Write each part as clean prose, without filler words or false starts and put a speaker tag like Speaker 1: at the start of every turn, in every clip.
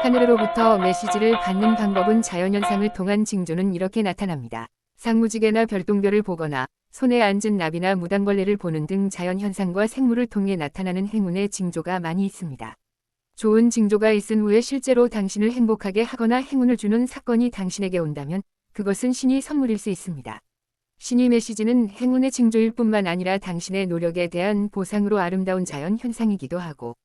Speaker 1: 하늘로부터 메시지를 받는 방법은 자연현상을 통한 징조는 이렇게 나타납니다. 상무지개나 별똥별을 보거나 손에 앉은 나비나 무당벌레를 보는 등 자연현상과 생물을 통해 나타나는 행운의 징조가 많이 있습니다. 좋은 징조가 있은 후에 실제로 당신을 행복하게 하거나 행운을 주는 사건이 당신에게 온다면 그것은 신의 선물일 수 있습니다. 신의 메시지는 행운의 징조일 뿐만 아니라 당신의 노력에 대한 보상으로 아름다운 자연 현상이기도 하고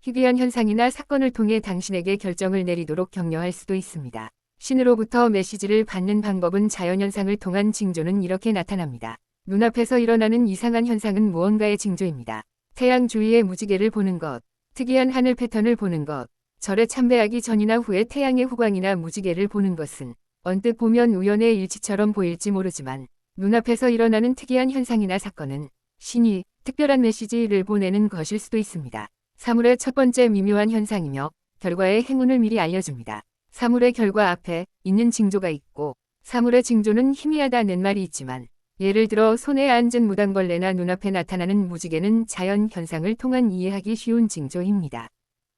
Speaker 1: 희귀한 현상이나 사건을 통해 당신에게 결정을 내리도록 격려할 수도 있습니다. 신으로부터 메시지를 받는 방법은 자연현상을 통한 징조는 이렇게 나타납니다. 눈앞에서 일어나는 이상한 현상은 무언가의 징조입니다. 태양 주위의 무지개를 보는 것, 특이한 하늘 패턴을 보는 것, 절에 참배하기 전이나 후에 태양의 후광이나 무지개를 보는 것은 언뜻 보면 우연의 일치처럼 보일지 모르지만 눈앞에서 일어나는 특이한 현상이나 사건은 신이 특별한 메시지를 보내는 것일 수도 있습니다. 사물의 첫 번째 미묘한 현상이며 결과의 행운을 미리 알려줍니다. 사물의 결과 앞에 있는 징조가 있고 사물의 징조는 희미하다는 말이 있지만 예를 들어 손에 앉은 무당벌레나 눈앞에 나타나는 무지개는 자연 현상을 통한 이해하기 쉬운 징조입니다.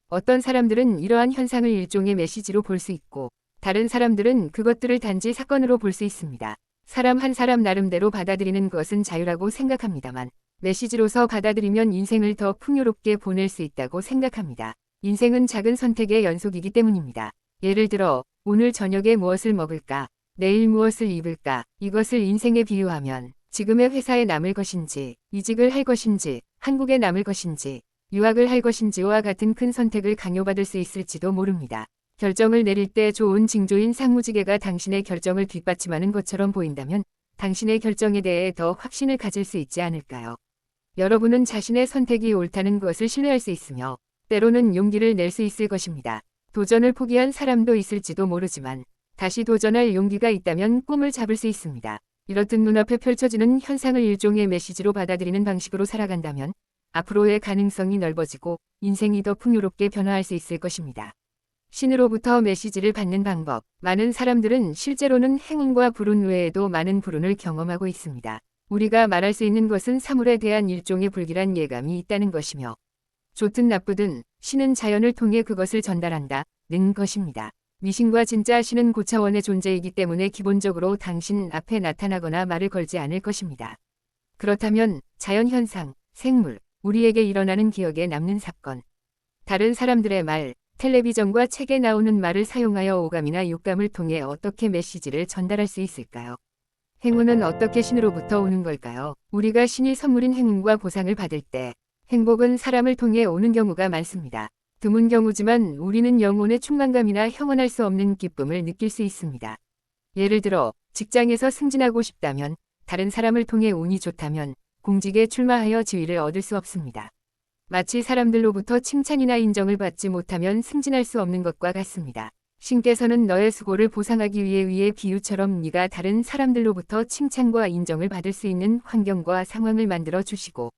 Speaker 1: 어떤 사람들은 이러한 현상을 일종의 메시지로 볼 수 있고 다른 사람들은 그것들을 단지 사건으로 볼 수 있습니다. 사람 한 사람 나름대로 받아들이는 것은 자유라고 생각합니다만 메시지로서 받아들이면 인생을 더 풍요롭게 보낼 수 있다고 생각합니다. 인생은 작은 선택의 연속이기 때문입니다. 예를 들어 오늘 저녁에 무엇을 먹을까? 내일 무엇을 입을까? 이것을 인생에 비유하면 지금의 회사에 남을 것인지, 이직을 할 것인지, 한국에 남을 것인지, 유학을 할 것인지와 같은 큰 선택을 강요받을 수 있을지도 모릅니다. 결정을 내릴 때 좋은 징조인 상무지개가 당신의 결정을 뒷받침하는 것처럼 보인다면 당신의 결정에 대해 더 확신을 가질 수 있지 않을까요? 여러분은 자신의 선택이 옳다는 것을 신뢰할 수 있으며 때로는 용기를 낼 수 있을 것입니다. 도전을 포기한 사람도 있을지도 모르지만 다시 도전할 용기가 있다면 꿈을 잡을 수 있습니다. 이렇듯 눈앞에 펼쳐지는 현상을 일종의 메시지로 받아들이는 방식으로 살아간다면 앞으로의 가능성이 넓어지고 인생이 더 풍요롭게 변화할 수 있을 것입니다. 신으로부터 메시지를 받는 방법. 많은 사람들은 실제로는 행운과 불운 외에도 많은 불운을 경험하고 있습니다. 우리가 말할 수 있는 것은 사물에 대한 일종의 불길한 예감이 있다는 것이며 좋든 나쁘든 신은 자연을 통해 그것을 전달한다는 것입니다. 미신과 진짜 신은 고차원의 존재이기 때문에 기본적으로 당신 앞에 나타나거나 말을 걸지 않을 것입니다. 그렇다면 자연현상, 생물, 우리에게 일어나는 기억에 남는 사건, 다른 사람들의 말, 텔레비전과 책에 나오는 말을 사용하여 오감이나 육감을 통해 어떻게 메시지를 전달할 수 있을까요? 행운은 어떻게 신으로부터 오는 걸까요? 우리가 신이 선물인 행운과 보상을 받을 때 행복은 사람을 통해 오는 경우가 많습니다. 드문 경우지만 우리는 영혼의 충만감이나 형언할 수 없는 기쁨을 느낄 수 있습니다. 예를 들어 직장에서 승진하고 싶다면, 다른 사람을 통해 운이 좋다면 공직에 출마하여 지위를 얻을 수 없습니다. 마치 사람들로부터 칭찬이나 인정을 받지 못하면 승진할 수 없는 것과 같습니다. 신께서는 너의 수고를 보상하기 위해 비유처럼 네가 다른 사람들로부터 칭찬과 인정을 받을 수 있는 환경과 상황을 만들어 주시고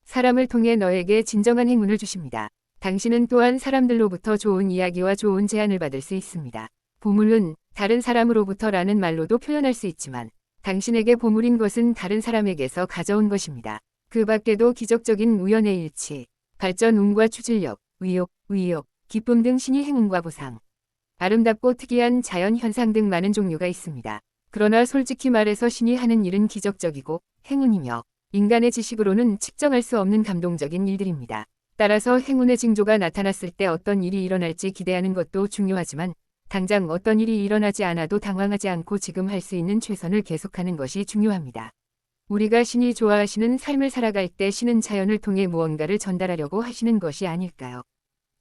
Speaker 1: 사람을 통해 너에게 진정한 행운을 주십니다. 당신은 또한 사람들로부터 좋은 이야기와 좋은 제안을 받을 수 있습니다. 보물은 다른 사람으로부터라는 말로도 표현할 수 있지만 당신에게 보물인 것은 다른 사람에게서 가져온 것입니다. 그 밖에도 기적적인 우연의 일치, 발전, 운과 추진력, 의욕, 기쁨 등 신의 행운과 보상, 아름답고 특이한 자연 현상 등 많은 종류가 있습니다. 그러나 솔직히 말해서 신이 하는 일은 기적적이고 행운이며 인간의 지식으로는 측정할 수 없는 감동적인 일들입니다. 따라서 행운의 징조가 나타났을 때 어떤 일이 일어날지 기대하는 것도 중요하지만 당장 어떤 일이 일어나지 않아도 당황하지 않고 지금 할 수 있는 최선을 계속하는 것이 중요합니다. 우리가 신이 좋아하시는 삶을 살아갈 때 신은 자연을 통해 무언가를 전달하려고 하시는 것이 아닐까요?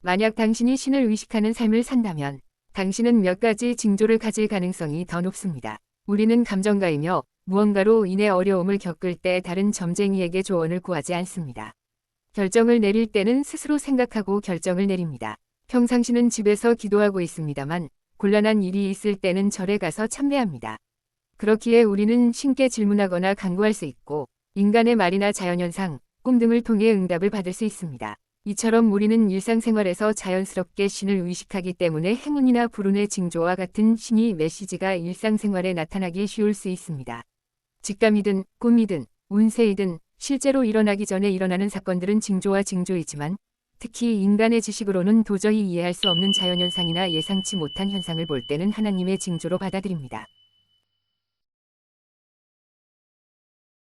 Speaker 1: 만약 당신이 신을 의식하는 삶을 산다면 당신은 몇 가지 징조를 가질 가능성이 더 높습니다. 우리는 감정가이며 무언가로 인해 어려움을 겪을 때 다른 점쟁이에게 조언을 구하지 않습니다. 결정을 내릴 때는 스스로 생각하고 결정을 내립니다. 평상시는 집에서 기도하고 있습니다만 곤란한 일이 있을 때는 절에 가서 참배합니다. 그렇기에 우리는 신께 질문하거나 간구할 수 있고 인간의 말이나 자연현상, 꿈 등을 통해 응답을 받을 수 있습니다. 이처럼 우리는 일상생활에서 자연스럽게 신을 의식하기 때문에 행운이나 불운의 징조와 같은 신의 메시지가 일상생활에 나타나기 쉬울 수 있습니다. 직감이든 꿈이든 운세이든 실제로 일어나기 전에 일어나는 사건들은 징조와 징조이지만 특히 인간의 지식으로는 도저히 이해할 수 없는 자연현상이나 예상치 못한 현상을 볼 때는 하나님의 징조로 받아들입니다.